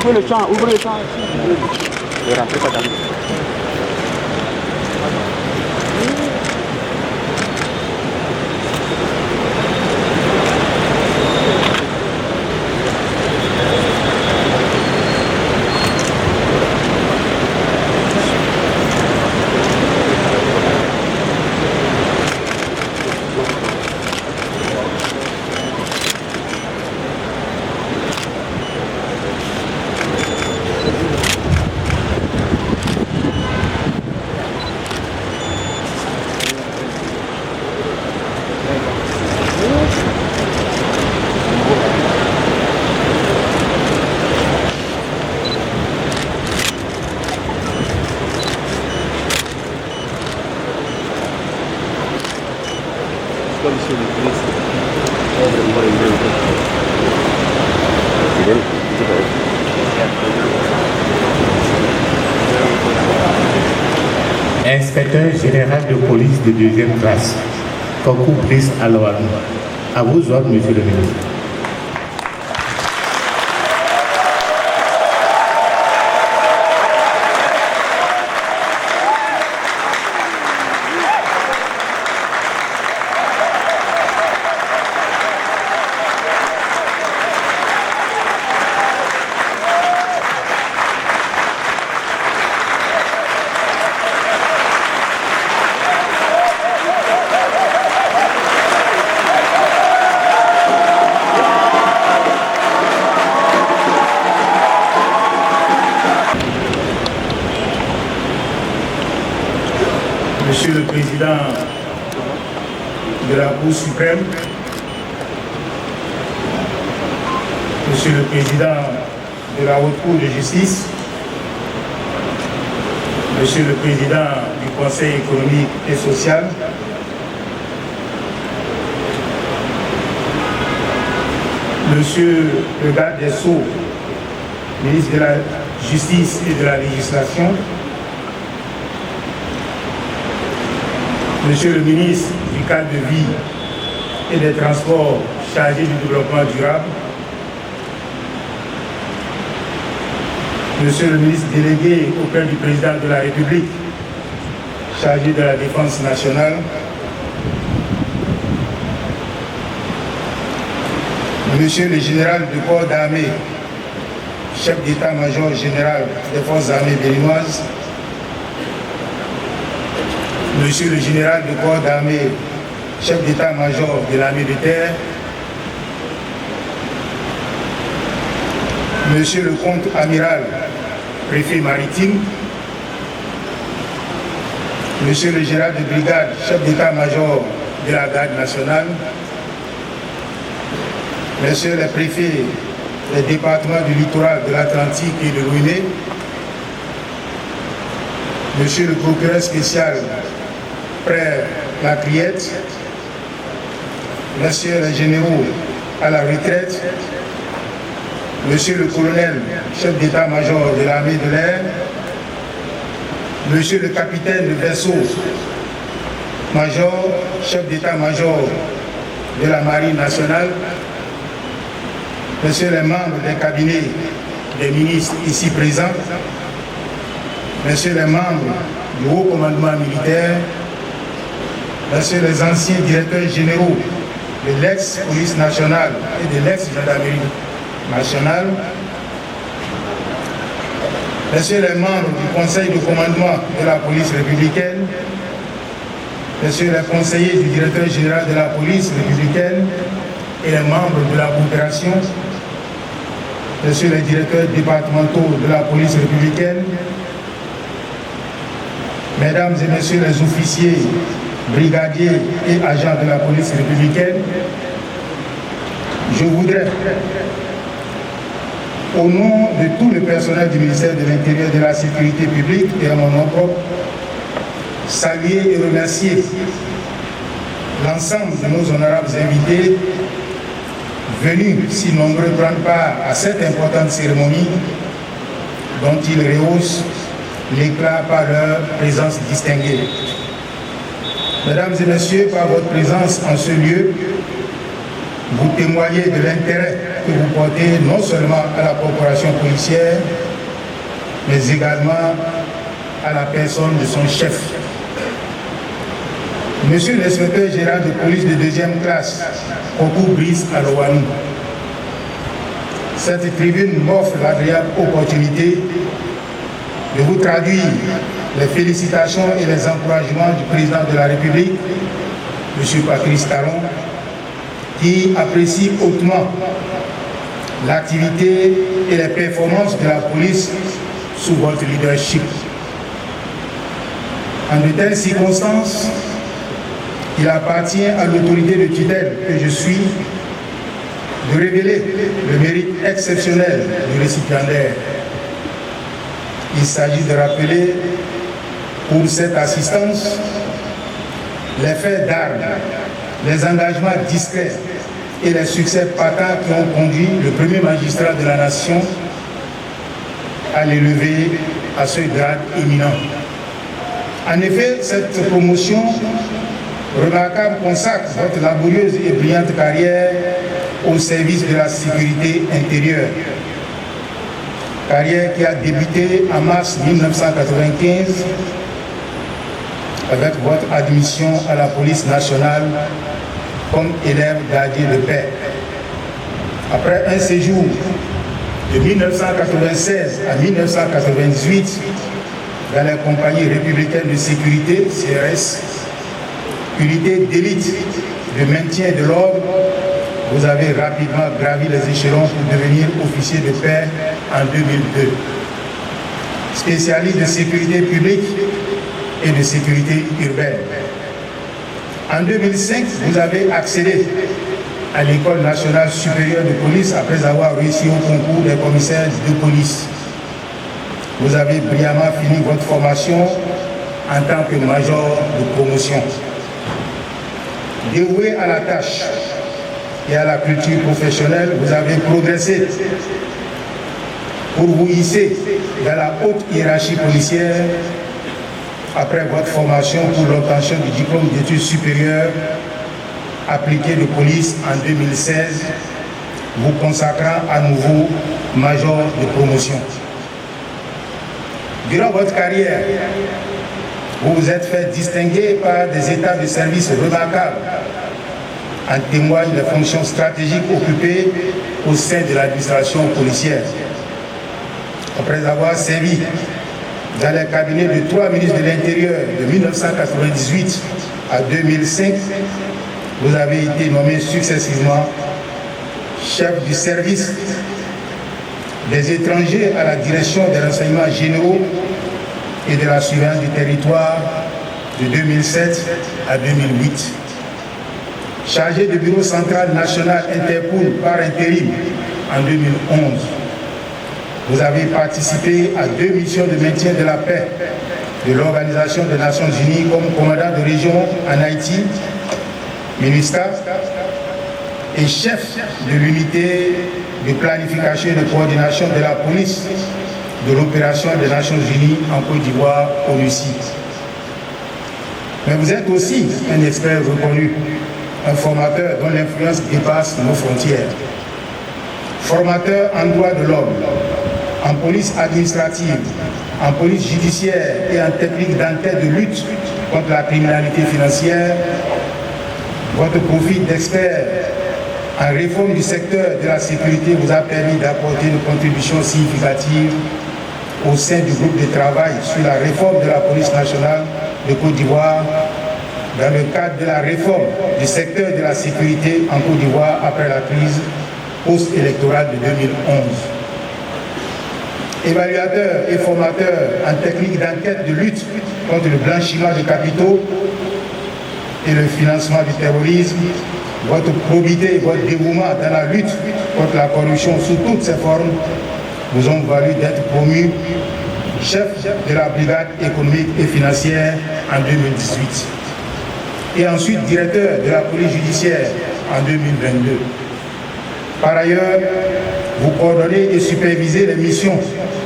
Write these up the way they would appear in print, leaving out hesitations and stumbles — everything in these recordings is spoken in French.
ouvrez le champ, ouvrez le champ. Je vais rentrer pas dans le... Monsieur le ministre. Inspecteur général de police de deuxième classe, concours prise à l'OAN. À vos ordres, monsieur le ministre. Monsieur le Président de la Cour suprême, Monsieur le Président de la Haute Cour de justice, Monsieur le Président du Conseil économique et social, Monsieur le garde des Sceaux, ministre de la Justice et de la Législation, Monsieur le ministre du cadre de vie et des transports chargé du développement durable, Monsieur le ministre délégué auprès du président de la République chargé de la défense nationale, Monsieur le général du corps d'armée, chef d'état-major général des forces armées béninoises, Monsieur le général du corps d'armée, chef d'état-major de l'armée de terre, Monsieur le contre-amiral, préfet maritime, Monsieur le général de brigade, chef d'état-major de la garde nationale, Messieurs les préfets des départements du littoral de l'Atlantique et de l'Ouïné, Monsieur le procureur spécial près la Criette, Messieurs les généraux à la retraite, Monsieur le colonel, chef d'état-major de l'armée de l'air, Monsieur le capitaine de vaisseau, major, chef d'état-major de la marine nationale, Messieurs les membres des cabinets des ministres ici présents, Messieurs les membres du haut commandement militaire, Messieurs les anciens directeurs généraux de l'ex-police nationale et de l'ex-gendarmerie nationale, Messieurs les membres du conseil de commandement de la police républicaine, Messieurs les conseillers du directeur général de la police républicaine et les membres de la coopération, Messieurs les directeurs départementaux de la police républicaine, Mesdames et Messieurs les officiers, brigadiers et agents de la police républicaine, je voudrais, au nom de tout le personnel du ministère de l'Intérieur et de la Sécurité publique et à mon nom propre, saluer et remercier l'ensemble de nos honorables invités venus si nombreux prendre part à cette importante cérémonie dont ils rehaussent l'éclat par leur présence distinguée. Mesdames et Messieurs, par votre présence en ce lieu, vous témoignez de l'intérêt que vous portez non seulement à la corporation policière, mais également à la personne de son chef. Monsieur l'inspecteur général de police de 2e classe, Kokou Brice Alowanou, cette tribune m'offre l'agréable opportunité de vous traduire les félicitations et les encouragements du président de la République, M. Patrice Talon, qui apprécie hautement l'activité et les performances de la police sous votre leadership. En de telles circonstances, il appartient à l'autorité de tutelle que je suis de révéler le mérite exceptionnel du récipiendaire. Il s'agit de rappeler pour cette assistance les faits d'armes, les engagements discrets et les succès patents qui ont conduit le premier magistrat de la nation à l'élever à ce grade éminent. En effet, cette promotion remarquable consacre votre laborieuse et brillante carrière au service de la sécurité intérieure. Carrière qui a débuté en mars 1995 avec votre admission à la police nationale comme élève gardien de paix. Après un séjour de 1996 à 1998 dans la compagnie républicaine de sécurité, CRS, unité d'élite de maintien de l'ordre, vous avez rapidement gravi les échelons pour devenir officier de paix en 2002. Spécialiste de sécurité publique et de sécurité urbaine. En 2005, vous avez accédé à l'École nationale supérieure de police après avoir réussi au concours des commissaires de police. Vous avez brillamment fini votre formation en tant que major de promotion. Dévoué à la tâche et à la culture professionnelle, vous avez progressé pour vous hisser dans la haute hiérarchie policière après votre formation pour l'obtention du diplôme d'études supérieures appliquées de police en 2016, vous consacrant à nouveau major de promotion. Durant votre carrière, vous vous êtes fait distinguer par des états de service remarquables. En témoignent les fonctions stratégiques occupées au sein de l'administration policière. Après avoir servi dans les cabinets de 3 ministres de l'Intérieur de 1998 à 2005, vous avez été nommé successivement chef du service des étrangers à la direction des renseignements généraux et de la surveillance du territoire de 2007 à 2008. Chargé du bureau central national Interpol par intérim en 2011. Vous avez participé à 2 missions de maintien de la paix de l'Organisation des Nations Unies comme commandant de région en Haïti, MINUSTAH, et chef de l'unité de planification et de coordination de la police de l'opération des Nations Unies en Côte d'Ivoire, ONUCI. Mais vous êtes aussi un expert reconnu, un formateur dont l'influence dépasse nos frontières. Formateur en droit de l'homme, en police administrative, en police judiciaire et en technique d'enquête de lutte contre la criminalité financière, votre profil d'expert en réforme du secteur de la sécurité vous a permis d'apporter une contribution significative au sein du groupe de travail sur la réforme de la police nationale de Côte d'Ivoire dans le cadre de la réforme du secteur de la sécurité en Côte d'Ivoire après la crise post-électorale de 2011. Évaluateur et formateur en technique d'enquête de lutte contre le blanchiment de capitaux et le financement du terrorisme, votre probité et votre dévouement dans la lutte contre la corruption sous toutes ses formes vous ont valu d'être promu chef de la brigade économique et financière en 2018 et ensuite directeur de la police judiciaire en 2022. Par ailleurs, vous coordonnez et supervisez les missions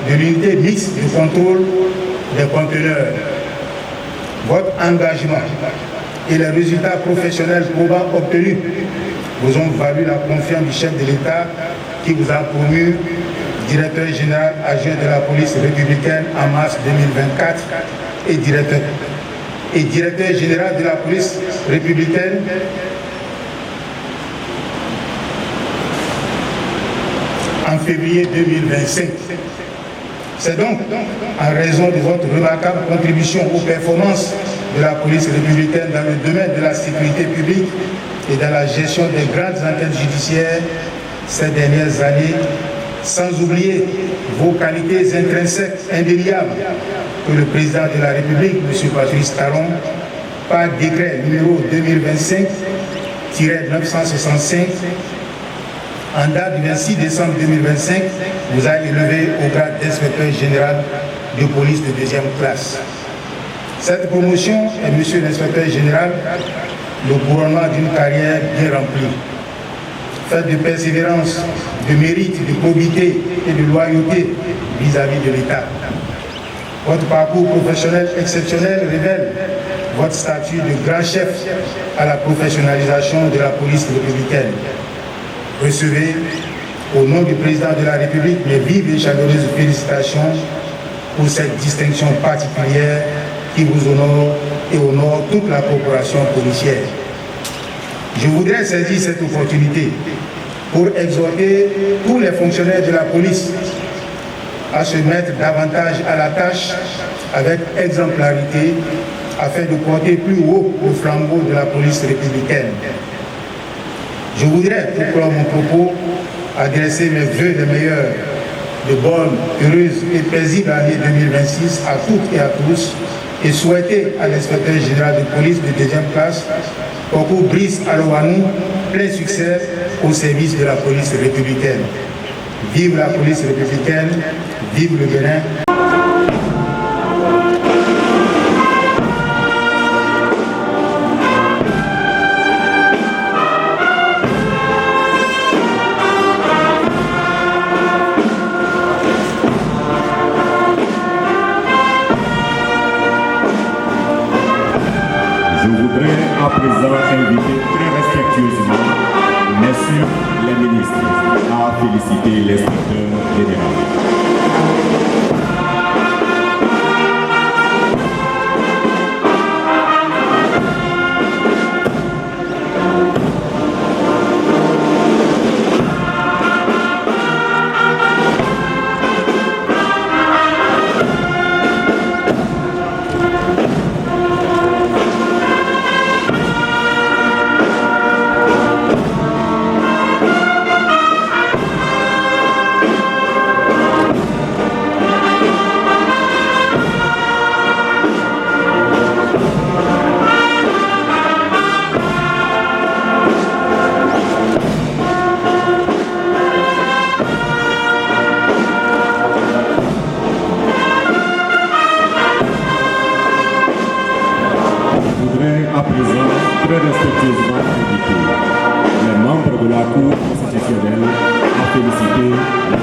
de l'unité mixte de contrôle des conteneurs. Votre engagement et les résultats professionnels probants obtenus vous ont valu la confiance du chef de l'État qui vous a promu directeur général adjoint de la police républicaine en mars 2024 et directeur général de la police républicaine en février 2025. C'est donc en raison de votre remarquable contribution aux performances de la police républicaine dans le domaine de la sécurité publique et dans la gestion des grandes enquêtes judiciaires ces dernières années, sans oublier vos qualités intrinsèques indéniables, que le président de la République, M. Patrice Talon, par décret numéro 2025-965, en date du 26 décembre 2025, vous a élevé au grade d'inspecteur général de police de deuxième classe. Cette promotion est, monsieur l'inspecteur général, le couronnement d'une carrière bien remplie, faite de persévérance, de mérite, de probité et de loyauté vis-à-vis de l'État. Votre parcours professionnel exceptionnel révèle votre statut de grand chef à la professionnalisation de la police républicaine. Recevez, au nom du président de la République, mes vives et chaleureuses félicitations pour cette distinction particulière qui vous honore et honore toute la corporation policière. Je voudrais saisir cette opportunité pour exhorter tous les fonctionnaires de la police à se mettre davantage à la tâche avec exemplarité afin de porter plus haut le flambeau de la police républicaine. Je voudrais, pour clore mon propos, adresser mes vœux les meilleurs, de bonnes, heureuses et paisibles année 2026 à toutes et à tous, et souhaiter à l'inspecteur général de police de deuxième classe, Koko Brice Alowanou, plein succès au service de la police républicaine. Vive la police républicaine, vive le Bénin. Je voudrais à présent inviter très respectueusement messieurs les ministres à féliciter l'inspecteur général. À présent, très respectueusement inviter les membres de la Cour constitutionnelle à féliciter la